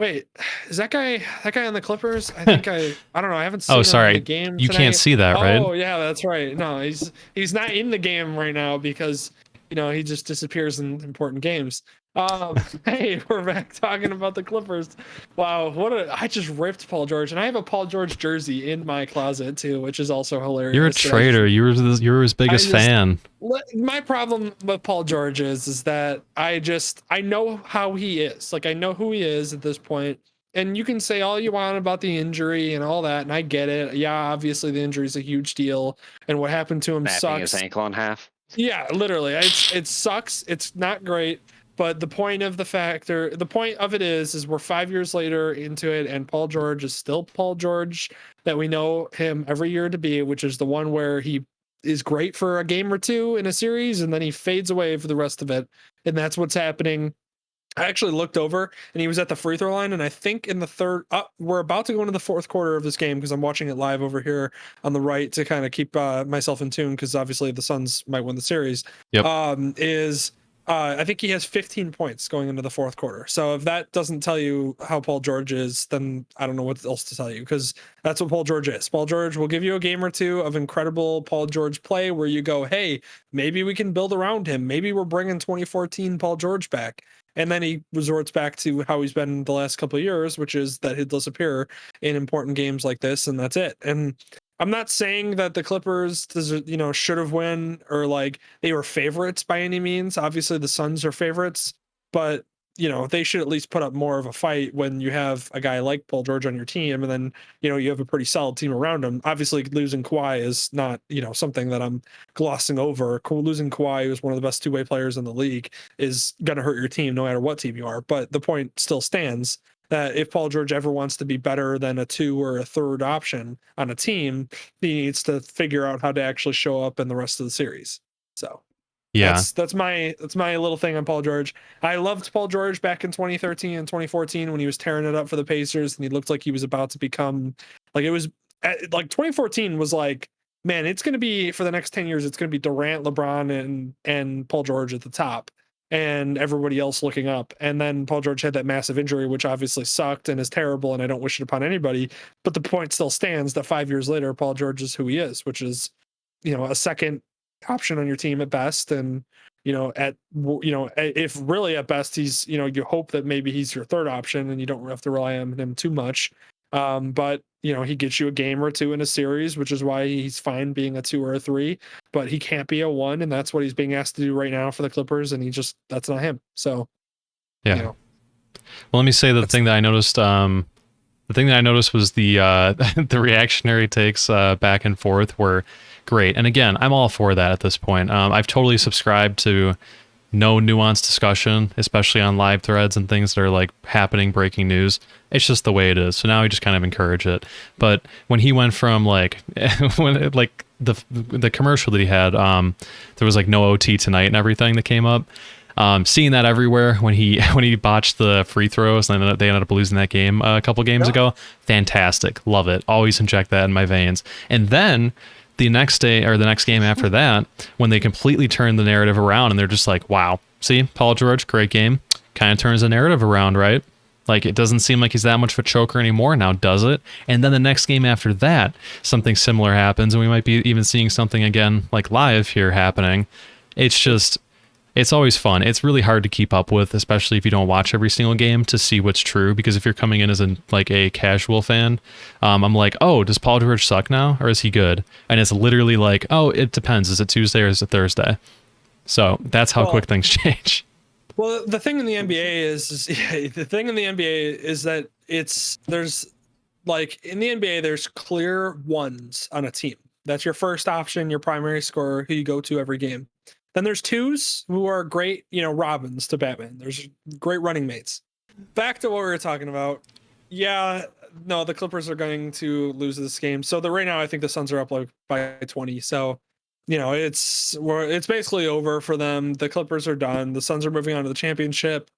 Wait, is that guy on the Clippers? I think I don't know. I haven't Oh, seen him in the sorry. game You can't tonight. see that, right? Oh yeah, that's right. No, he's not in the game right now because he just disappears in important games. Hey, we're back talking about the Clippers. Wow, I just ripped Paul George, and I have a Paul George jersey in my closet too, which is also You're a hilarious. That traitor. You were his I biggest just fan. my problem with Paul George is that I know how he is. Like I know who he is at this point. And you can say all you want about the injury and all that, and I get it. Yeah, obviously the injury is a huge deal, and what happened to him Snapping his sucks. ankle in half. Yeah, literally, it sucks. It's not great. But the point of it is we're 5 years later into it, and Paul George is still Paul George that we know him every year to be, which is the one where he is great for a game or two in a series, and then he fades away for the rest of it. And that's what's happening. I actually looked over and he was at the free throw line. And I think in the we're about to go into the fourth quarter of this game because I'm watching it live over here on the right to kind of keep myself in tune because obviously the Suns might win the series. Yep. I think he has 15 points going into the fourth quarter. So if that doesn't tell you how Paul George is, then I don't know what else to tell you because that's what Paul George is. Paul George will give you a game or two of incredible Paul George play where you go, hey, maybe we can build around him. Maybe we're bringing 2014 Paul George back. And then he resorts back to how he's been the last couple of years, which is that he'll disappear in important games like this, and that's it. And I'm not saying that the Clippers, should have won or like they were favorites by any means. Obviously, the Suns are favorites, but they should at least put up more of a fight when you have a guy like Paul George on your team, and then you have a pretty solid team around him. Obviously, losing Kawhi is not something that I'm glossing over. Losing Kawhi, who's one of the best two-way players in the league, is going to hurt your team no matter what team you are. But the point still stands that if Paul George ever wants to be better than a two or a third option on a team, he needs to figure out how to actually show up in the rest of the series. So Yeah. that's my little thing on Paul George. I loved Paul George back in 2013 and 2014 when he was tearing it up for the Pacers and he looked like he was about to become like it was like 2014 was like, man, it's going to be for the next 10 years it's going to be Durant, LeBron and Paul George at the top and everybody else looking up. And then Paul George had that massive injury which obviously sucked and is terrible and I don't wish it upon anybody, but the point still stands that 5 years later Paul George is who he is, which is a second option on your team at best, and if really at best he's you hope that maybe he's your third option and you don't have to rely on him too much, but he gets you a game or two in a series, which is why he's fine being a 2 or a 3, but he can't be a 1, and that's what he's being asked to do right now for the Clippers, and that's not him. So yeah. Well, let me say the thing that I noticed. The thing that I noticed was the the reactionary takes back and forth were great. And again, I'm all for that at this point. I've totally subscribed to no nuanced discussion, especially on live threads and things that are like happening, breaking news. It's just the way it is. So now I just kind of encourage it. But when he went from like the commercial that he had, there was like no OT tonight and everything that came up. Seeing that everywhere when he botched the free throws and then they ended up losing that game a couple games ago. Fantastic. Love it. Always inject that in my veins. And then the next day or the next game after that, when they completely turn the narrative around and they're just like, wow, see, Paul George, great game. Kind of turns the narrative around, right? Like it doesn't seem like he's that much of a choker anymore now, does it? And then the next game after that, something similar happens and we might be even seeing something again like live here happening. It's always fun. It's really hard to keep up with, especially if you don't watch every single game to see what's true. Because if you're coming in as a casual fan, I'm like, oh, does Paul George suck now or is he good? And it's literally like, oh, it depends. Is it Tuesday or is it Thursday? So that's how quick things change. Well, the thing in the NBA is that there's like in the NBA, there's clear ones on a team. That's your first option, your primary scorer who you go to every game. Then there's twos who are great, Robins to Batman. There's great running mates. Back to what we were talking about. Yeah, no, the Clippers are going to lose this game. So right now, I think the Suns are up like by 20. So, it's basically over for them. The Clippers are done. The Suns are moving on to the championship.